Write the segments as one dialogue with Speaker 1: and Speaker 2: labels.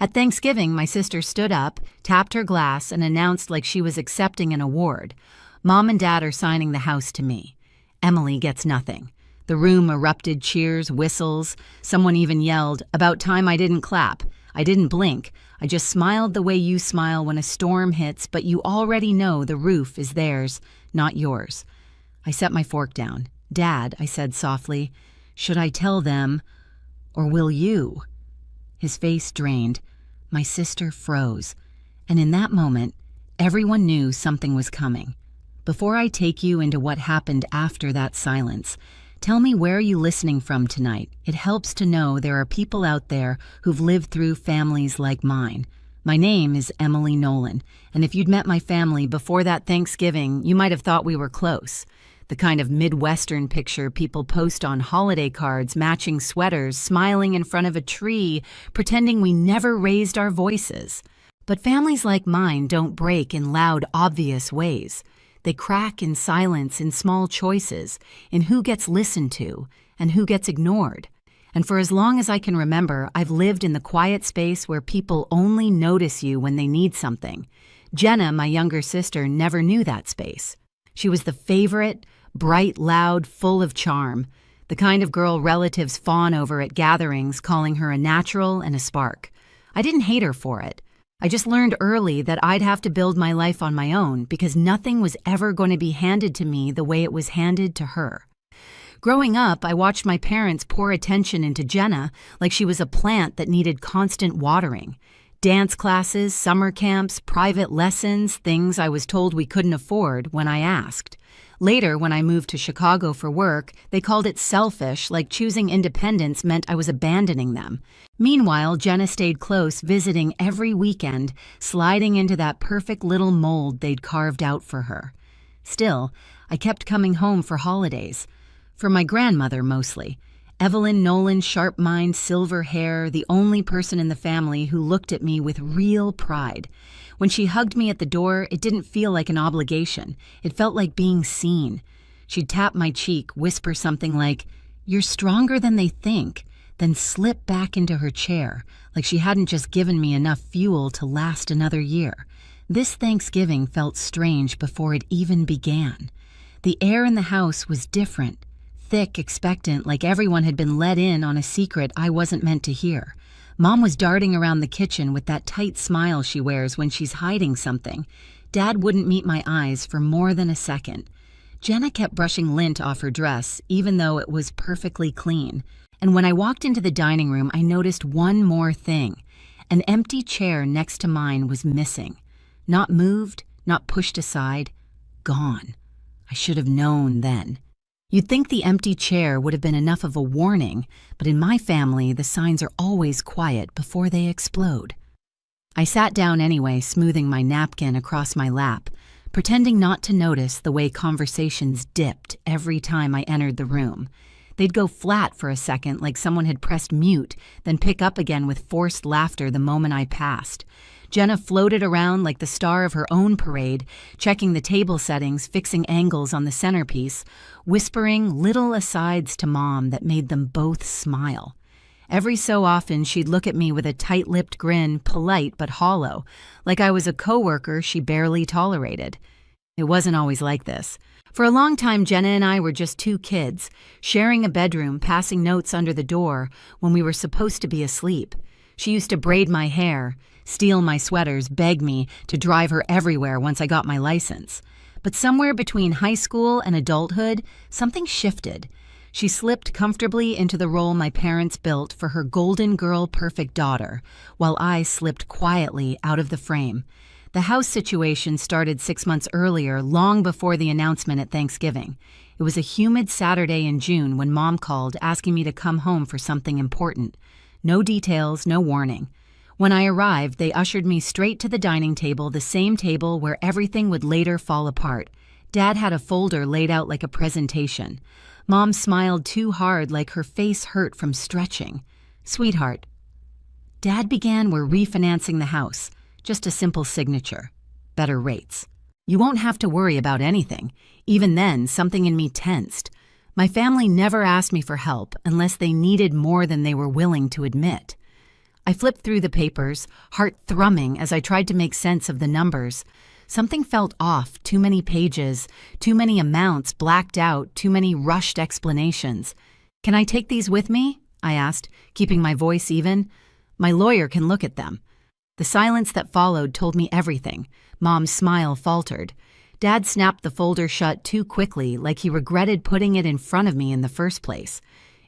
Speaker 1: At Thanksgiving, my sister stood up, tapped her glass, and announced like she was accepting an award. Mom and Dad are signing the house to me. Emily gets nothing. The room erupted cheers, whistles. Someone even yelled, "About time I didn't clap." I didn't blink. I just smiled the way you smile when a storm hits, but you already know the roof is theirs, not yours. I set my fork down. "Dad," I said softly, "should I tell them, or will you?" His face drained. My sister froze. And in that moment, everyone knew something was coming. Before I take you into what happened after that silence, tell me where you listening from tonight. It helps to know there are people out there who've lived through families like mine. My name is Emily Nolan, and if you'd met my family before that Thanksgiving, you might have thought we were close. The kind of Midwestern picture people post on holiday cards, matching sweaters, smiling in front of a tree, pretending we never raised our voices. But families like mine don't break in loud, obvious ways. They crack in silence, in small choices, in who gets listened to and who gets ignored. And for as long as I can remember, I've lived in the quiet space where people only notice you when they need something. Jenna, my younger sister, never knew that space. She was the favorite, bright, loud, full of charm, the kind of girl relatives fawn over at gatherings, calling her a natural and a spark. I didn't hate her for it. I just learned early that I'd have to build my life on my own because nothing was ever going to be handed to me the way it was handed to her. Growing up, I watched my parents pour attention into Jenna like she was a plant that needed constant watering. Dance classes, summer camps, private lessons, things I was told we couldn't afford when I asked. Later, when I moved to Chicago for work, they called it selfish, like choosing independence meant I was abandoning them. Meanwhile, Jenna stayed close, visiting every weekend, sliding into that perfect little mold they'd carved out for her. Still, I kept coming home for holidays. For my grandmother, mostly. Evelyn Nolan, sharp mind, silver hair, the only person in the family who looked at me with real pride. When she hugged me at the door, it didn't feel like an obligation. It felt like being seen. She'd tap my cheek, whisper something like, "You're stronger than they think," then slip back into her chair, like she hadn't just given me enough fuel to last another year. This Thanksgiving felt strange before it even began. The air in the house was different. Thick, expectant, like everyone had been let in on a secret I wasn't meant to hear. Mom was darting around the kitchen with that tight smile she wears when she's hiding something. Dad wouldn't meet my eyes for more than a second. Jenna kept brushing lint off her dress, even though it was perfectly clean. And when I walked into the dining room, I noticed one more thing. An empty chair next to mine was missing. Not moved, not pushed aside, gone. I should have known then. You'd think the empty chair would have been enough of a warning, but in my family, the signs are always quiet before they explode. I sat down anyway, smoothing my napkin across my lap, pretending not to notice the way conversations dipped every time I entered the room. They'd go flat for a second like someone had pressed mute, then pick up again with forced laughter the moment I passed. Jenna floated around like the star of her own parade, checking the table settings, fixing angles on the centerpiece, whispering little asides to Mom that made them both smile. Every so often, she'd look at me with a tight-lipped grin, polite but hollow, like I was a coworker she barely tolerated. It wasn't always like this. For a long time, Jenna and I were just two kids, sharing a bedroom, passing notes under the door when we were supposed to be asleep. She used to braid my hair, steal my sweaters, beg me to drive her everywhere once I got my license. But somewhere between high school and adulthood, something shifted. She slipped comfortably into the role my parents built for her golden girl perfect daughter, while I slipped quietly out of the frame. The house situation started 6 months earlier, long before the announcement at Thanksgiving. It was a humid Saturday in June when Mom called asking me to come home for something important. No details, no warning. When I arrived, they ushered me straight to the dining table, the same table where everything would later fall apart. Dad had a folder laid out like a presentation. Mom smiled too hard, like her face hurt from stretching. "Sweetheart." Dad began, "We're refinancing the house. Just a simple signature. Better rates. You won't have to worry about anything." Even then, something in me tensed. My family never asked me for help unless they needed more than they were willing to admit. I flipped through the papers, heart thrumming as I tried to make sense of the numbers. Something felt off, too many pages, too many amounts blacked out, too many rushed explanations. "Can I take these with me?" I asked, keeping my voice even. "My lawyer can look at them." The silence that followed told me everything. Mom's smile faltered. Dad snapped the folder shut too quickly, like he regretted putting it in front of me in the first place.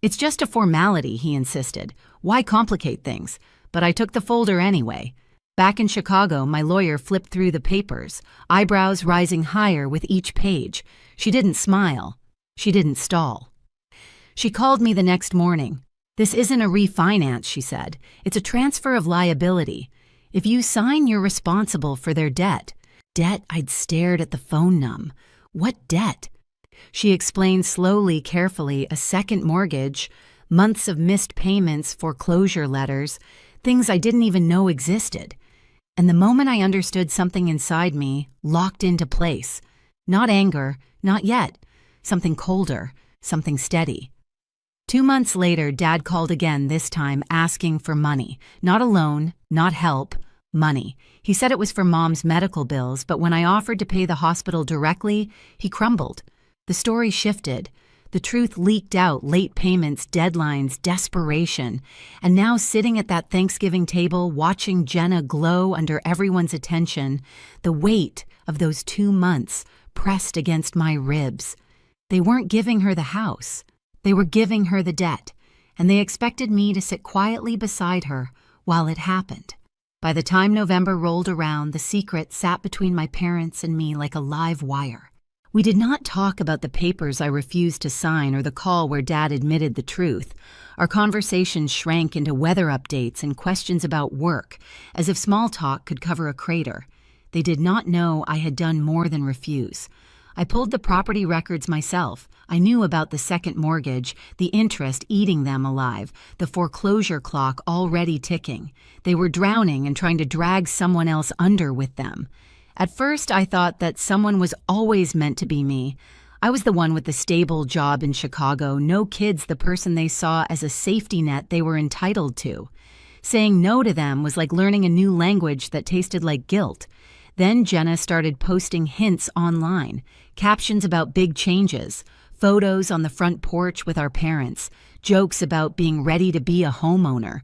Speaker 1: "It's just a formality," he insisted. "Why complicate things?" But I took the folder anyway. Back in Chicago, my lawyer flipped through the papers, eyebrows rising higher with each page. She didn't smile. She didn't stall. She called me the next morning. "This isn't a refinance," she said. "It's a transfer of liability. If you sign, you're responsible for their debt." Debt? I'd stared at the phone numb. What debt? She explained slowly, carefully, a second mortgage, months of missed payments, foreclosure letters, things I didn't even know existed. And the moment I understood, something inside me locked into place. Not anger, not yet. Something colder, something steady. 2 months later, Dad called again, this time asking for money. Not a loan, not help, money. He said it was for Mom's medical bills, but when I offered to pay the hospital directly, he crumbled. The story shifted. The truth leaked out, late payments, deadlines, desperation. And now sitting at that Thanksgiving table, watching Jenna glow under everyone's attention, the weight of those 2 months pressed against my ribs. They weren't giving her the house. They were giving her the debt, and they expected me to sit quietly beside her while it happened. By the time November rolled around, the secret sat between my parents and me like a live wire. We did not talk about the papers I refused to sign or the call where Dad admitted the truth. Our conversations shrank into weather updates and questions about work, as if small talk could cover a crater. They did not know I had done more than refuse. I pulled the property records myself. I knew about the second mortgage, the interest eating them alive, the foreclosure clock already ticking. They were drowning and trying to drag someone else under with them. At first, I thought that someone was always meant to be me. I was the one with the stable job in Chicago, no kids, the person they saw as a safety net they were entitled to. Saying no to them was like learning a new language that tasted like guilt. Then Jenna started posting hints online, captions about big changes, photos on the front porch with our parents, jokes about being ready to be a homeowner.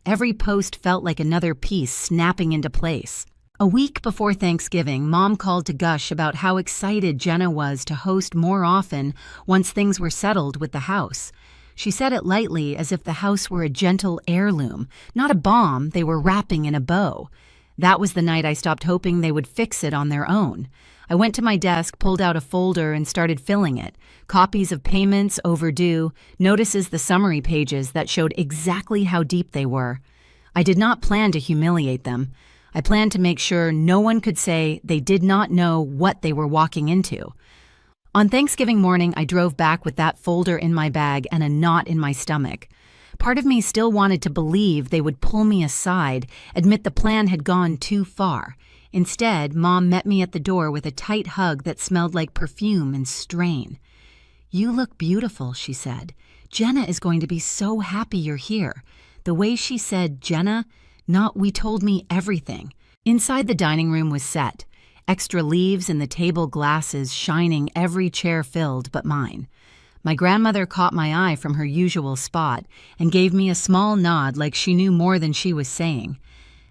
Speaker 1: Every post felt like another piece snapping into place. A week before Thanksgiving, Mom called to gush about how excited Jenna was to host more often once things were settled with the house. She said it lightly, as if the house were a gentle heirloom, not a bomb they were wrapping in a bow. That was the night I stopped hoping they would fix it on their own. I went to my desk, pulled out a folder, and started filling it. Copies of payments overdue, notices the summary pages that showed exactly how deep they were. I did not plan to humiliate them. I planned to make sure no one could say they did not know what they were walking into. On Thanksgiving morning, I drove back with that folder in my bag and a knot in my stomach. Part of me still wanted to believe they would pull me aside, admit the plan had gone too far. Instead, Mom met me at the door with a tight hug that smelled like perfume and strain. "You look beautiful," she said. "Jenna is going to be so happy you're here." The way she said Jenna, not we told me everything. Inside, the dining room was set. Extra leaves in the table glasses shining, every chair filled but mine. My grandmother caught my eye from her usual spot and gave me a small nod like she knew more than she was saying.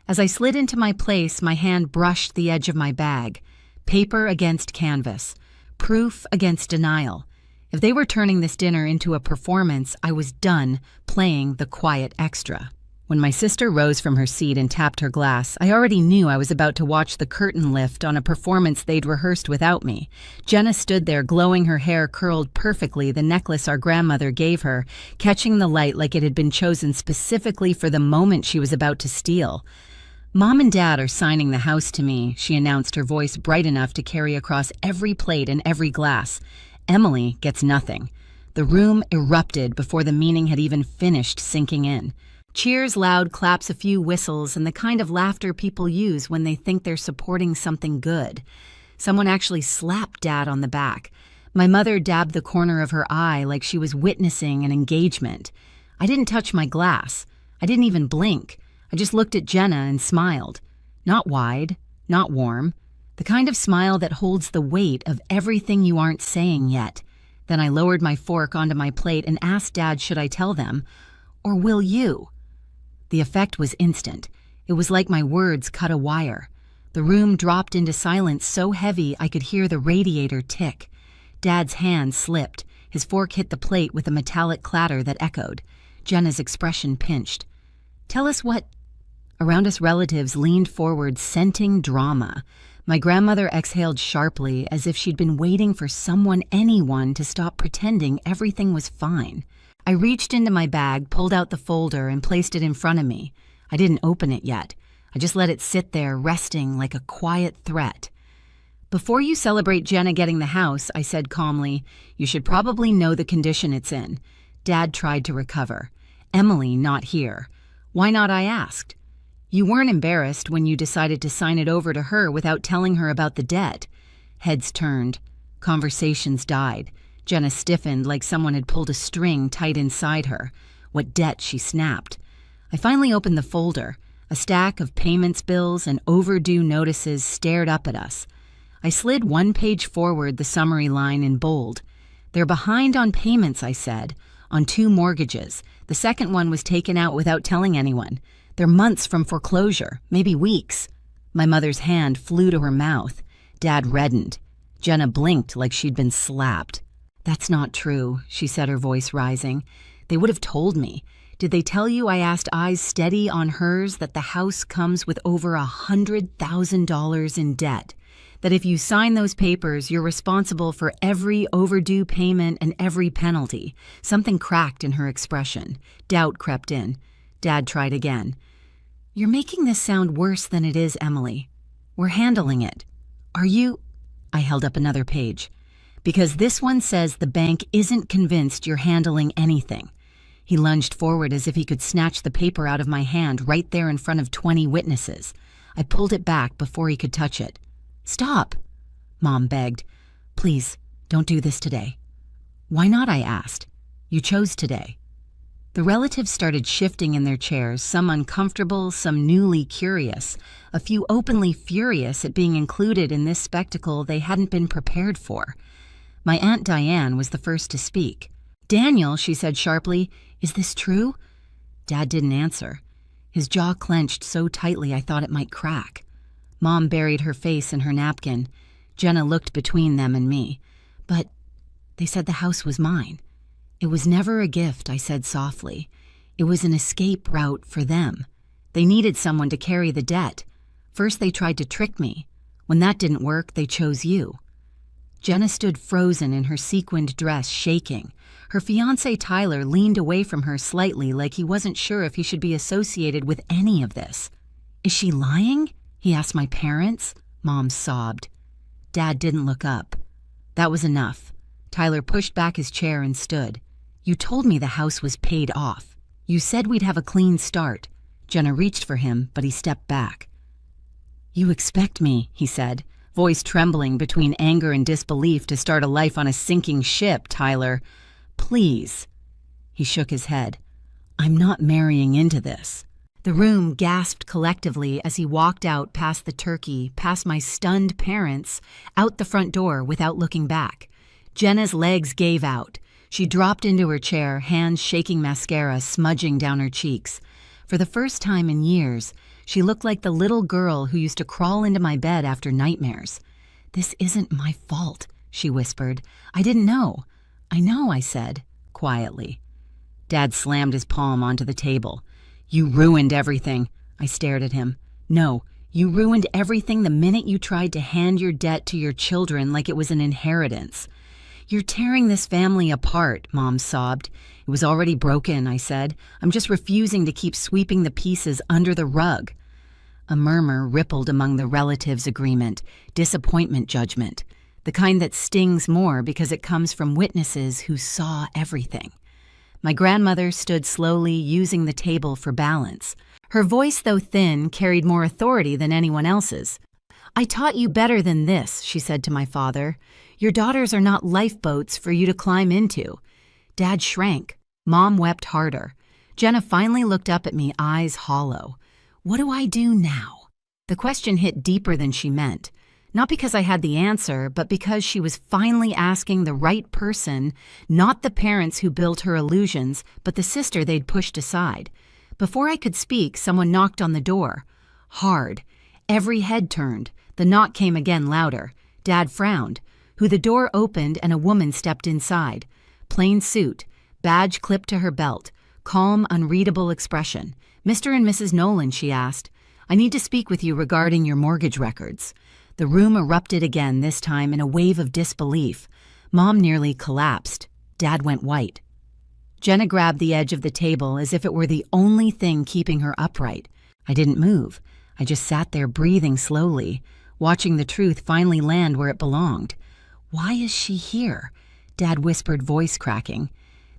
Speaker 1: As I slid into my place, my hand brushed the edge of my bag. Paper against canvas. Proof against denial. If they were turning this dinner into a performance, I was done playing the quiet extra. When my sister rose from her seat and tapped her glass, I already knew I was about to watch the curtain lift on a performance they'd rehearsed without me. Jenna stood there, glowing, her hair curled perfectly, the necklace our grandmother gave her, catching the light like it had been chosen specifically for the moment she was about to steal. "Mom and Dad are signing the house to me," she announced, her voice bright enough to carry across every plate and every glass. "Emily gets nothing." The room erupted before the meaning had even finished sinking in. Cheers, loud claps, a few whistles, and the kind of laughter people use when they think they're supporting something good. Someone actually slapped Dad on the back. My mother dabbed the corner of her eye like she was witnessing an engagement. I didn't touch my glass. I didn't even blink. I just looked at Jenna and smiled. Not wide, not warm. The kind of smile that holds the weight of everything you aren't saying yet. Then I lowered my fork onto my plate and asked Dad, should I tell them? Or will you? The effect was instant. It was like my words cut a wire. The room dropped into silence so heavy I could hear the radiator tick. Dad's hand slipped. His fork hit the plate with a metallic clatter that echoed. Jenna's expression pinched. Tell us what... Around us relatives leaned forward, scenting drama. My grandmother exhaled sharply, as if she'd been waiting for anyone to stop pretending everything was fine. I reached into my bag, pulled out the folder, and placed it in front of me. I didn't open it yet. I just let it sit there, resting like a quiet threat. Before you celebrate Jenna getting the house, I said calmly, you should probably know the condition it's in. Dad tried to recover. Emily not here. Why not, I asked. You weren't embarrassed when you decided to sign it over to her without telling her about the debt. Heads turned. Conversations died. Jenna stiffened like someone had pulled a string tight inside her. What debt, she snapped. I finally opened the folder. A stack of payments bills and overdue notices stared up at us. I slid one page forward, the summary line in bold. They're behind on payments, I said, on 2 mortgages. The second one was taken out without telling anyone. They're months from foreclosure, maybe weeks. My mother's hand flew to her mouth. Dad reddened. Jenna blinked like she'd been slapped. That's not true, she said, her voice rising. They would have told me. Did they tell you, I asked, eyes steady on hers, that the house comes with over $100,000 in debt? That if you sign those papers, you're responsible for every overdue payment and every penalty? Something cracked in her expression. Doubt crept in. Dad tried again. You're making this sound worse than it is, Emily. We're handling it. Are you? I held up another page. Because this one says the bank isn't convinced you're handling anything. He lunged forward as if he could snatch the paper out of my hand right there in front of 20 witnesses. I pulled it back before he could touch it. Stop, Mom begged. Please, don't do this today. Why not, I asked. You chose today. The relatives started shifting in their chairs, some uncomfortable, some newly curious, a few openly furious at being included in this spectacle they hadn't been prepared for. My Aunt Diane was the first to speak. Daniel, she said sharply, is this true? Dad didn't answer. His jaw clenched so tightly I thought it might crack. Mom buried her face in her napkin. Jenna looked between them and me. But they said the house was mine. It was never a gift, I said softly. It was an escape route for them. They needed someone to carry the debt. First they tried to trick me. When that didn't work, they chose you. Jenna stood frozen in her sequined dress, shaking. Her fiancé Tyler leaned away from her slightly, like he wasn't sure if he should be associated with any of this. Is she lying? He asked my parents. Mom sobbed. Dad didn't look up. That was enough. Tyler pushed back his chair and stood. You told me the house was paid off. You said we'd have a clean start. Jenna reached for him, but he stepped back. You expect me, he said, voice trembling between anger and disbelief, to start a life on a sinking ship, Tyler. Please. He shook his head. I'm not marrying into this. The room gasped collectively as he walked out past the turkey, past my stunned parents, out the front door without looking back. Jenna's legs gave out. She dropped into her chair, hands shaking mascara smudging down her cheeks. For the first time in years, she looked like the little girl who used to crawl into my bed after nightmares. This isn't my fault, she whispered. I didn't know. I know, I said, quietly. Dad slammed his palm onto the table. You ruined everything. I stared at him. No, you ruined everything the minute you tried to hand your debt to your children like it was an inheritance. You're tearing this family apart, Mom sobbed. It was already broken, I said. I'm just refusing to keep sweeping the pieces under the rug. A murmur rippled among the relatives' agreement, disappointment judgment, the kind that stings more because it comes from witnesses who saw everything. My grandmother stood slowly, using the table for balance. Her voice, though thin, carried more authority than anyone else's. I taught you better than this, she said to my father. Your daughters are not lifeboats for you to climb into. Dad shrank. Mom wept harder. Jenna finally looked up at me, eyes hollow. What do I do now? The question hit deeper than she meant. Not because I had the answer, but because she was finally asking the right person, not the parents who built her illusions, but the sister they'd pushed aside. Before I could speak, someone knocked on the door. Hard. Every head turned. The knock came again louder. Dad frowned. The door opened and a woman stepped inside. Plain suit, badge clipped to her belt, calm, unreadable expression. "Mr. and Mrs. Nolan," she asked. "I need to speak with you regarding your mortgage records." The room erupted again, this time in a wave of disbelief. Mom nearly collapsed. Dad went white. Jenna grabbed the edge of the table as if it were the only thing keeping her upright. I didn't move. I just sat there breathing slowly, watching the truth finally land where it belonged. "Why is she here?" Dad whispered, voice cracking.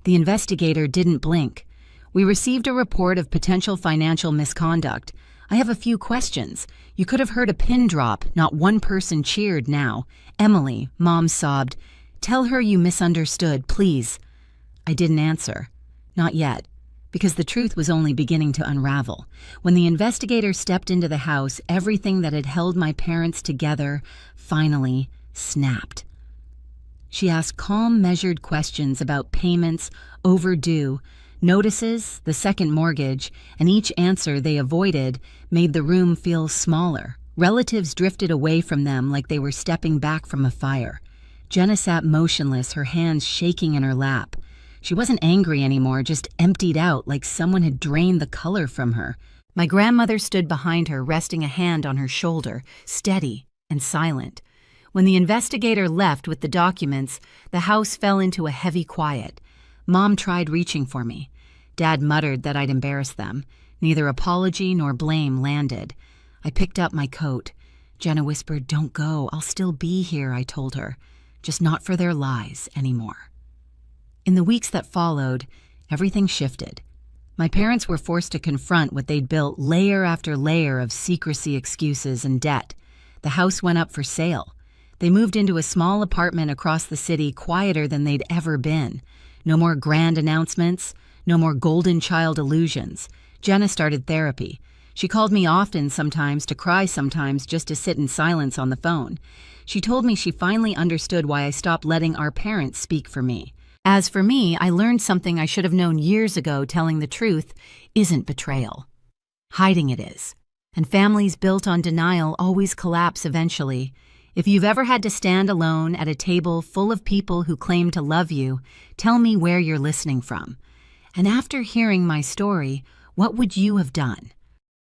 Speaker 1: The investigator didn't blink. "We received a report of potential financial misconduct. I have a few questions. You could have heard a pin drop. Not one person cheered now. Emily," Mom sobbed. "Tell her you misunderstood, please." I didn't answer. Not yet. Because the truth was only beginning to unravel. When the investigator stepped into the house, everything that had held my parents together finally snapped. She asked calm, measured questions about payments, overdue, notices, the second mortgage, and each answer they avoided made the room feel smaller. Relatives drifted away from them like they were stepping back from a fire. Jenna sat motionless, her hands shaking in her lap. She wasn't angry anymore, just emptied out like someone had drained the color from her. My grandmother stood behind her, resting a hand on her shoulder, steady and silent. When the investigator left with the documents, the house fell into a heavy quiet. Mom tried reaching for me. Dad muttered that I'd embarrassed them. Neither apology nor blame landed. I picked up my coat. Jenna whispered, "Don't go. I'll still be here," I told her. "Just not for their lies anymore." In the weeks that followed, everything shifted. My parents were forced to confront what they'd built layer after layer of secrecy, excuses, and debt. The house went up for sale. They moved into a small apartment across the city, quieter than they'd ever been. No more grand announcements, no more golden child illusions. Jenna started therapy. She called me often sometimes, to cry sometimes, just to sit in silence on the phone. She told me she finally understood why I stopped letting our parents speak for me. As for me, I learned something I should have known years ago: telling the truth isn't betrayal. Hiding it is. And families built on denial always collapse eventually. If you've ever had to stand alone at a table full of people who claim to love you, tell me where you're listening from. And after hearing my story, what would you have done?